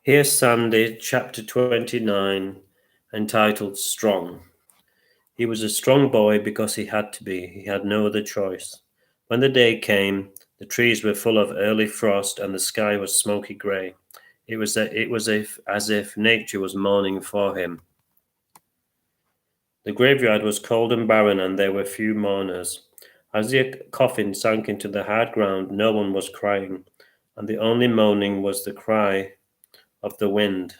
Here's Sandy, chapter 29, entitled Strong. He was a strong boy because he had to be. He had no other choice. When the day came, the trees were full of early frost and the sky was smoky grey. As if nature was mourning for him. The graveyard was cold and barren, and there were few mourners. As the coffin sank into the hard ground, no one was crying, and the only moaning was the cry of the wind.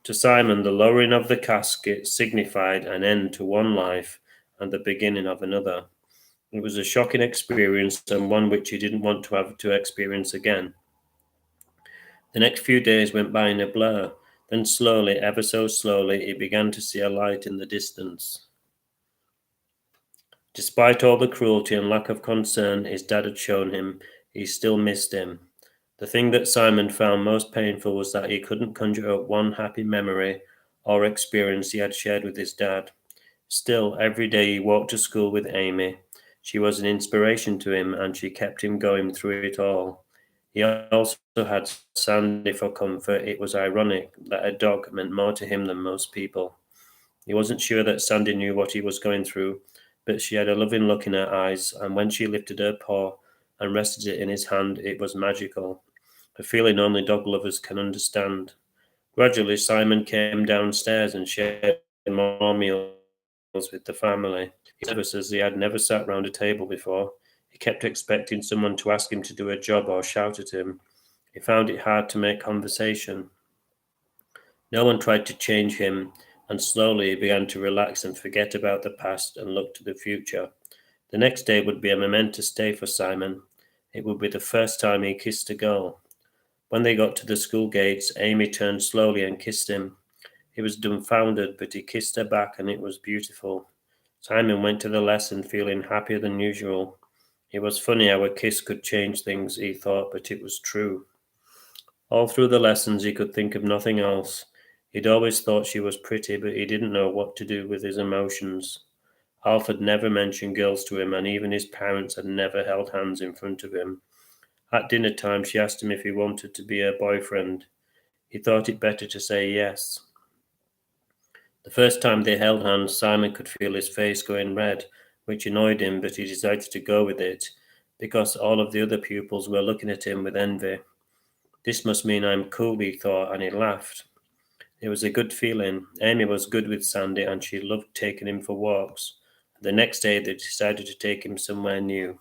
To Simon, the lowering of the casket signified an end to one life and the beginning of another. It was a shocking experience and one which he didn't want to have to experience again. The next few days went by in a blur. Then slowly, ever so slowly, he began to see a light in the distance. Despite all the cruelty and lack of concern his dad had shown him, he still missed him. The thing that Simon found most painful was that he couldn't conjure up one happy memory or experience he had shared with his dad. Still, every day he walked to school with Amy. She was an inspiration to him and she kept him going through it all. He also had Sandy for comfort. It was ironic that a dog meant more to him than most people. He wasn't sure that Sandy knew what he was going through, but she had a loving look in her eyes, and when she lifted her paw and rested it in his hand, it was magical, a feeling only dog lovers can understand. Gradually, Simon came downstairs and shared more meals with the family. He was nervous as he had never sat round a table before. He kept expecting someone to ask him to do a job or shout at him. He found it hard to make conversation. No one tried to change him, and slowly he began to relax and forget about the past and look to the future. The next day would be a momentous day for Simon. It would be the first time he kissed a girl. When they got to the school gates, Amy turned slowly and kissed him. He was dumbfounded, but he kissed her back and it was beautiful. Simon went to the lesson feeling happier than usual. It was funny how a kiss could change things, he thought, but it was true. All through the lessons he could think of nothing else. He'd always thought she was pretty, but he didn't know what to do with his emotions. Alf had never mentioned girls to him, and even his parents had never held hands in front of him. At dinner time, she asked him if he wanted to be her boyfriend. He thought it better to say yes. The first time they held hands, Simon could feel his face going red, which annoyed him, but he decided to go with it, because all of the other pupils were looking at him with envy. This must mean I'm cool, he thought, and he laughed. It was a good feeling. Amy was good with Sandy, and she loved taking him for walks. The next day, they decided to take him somewhere new.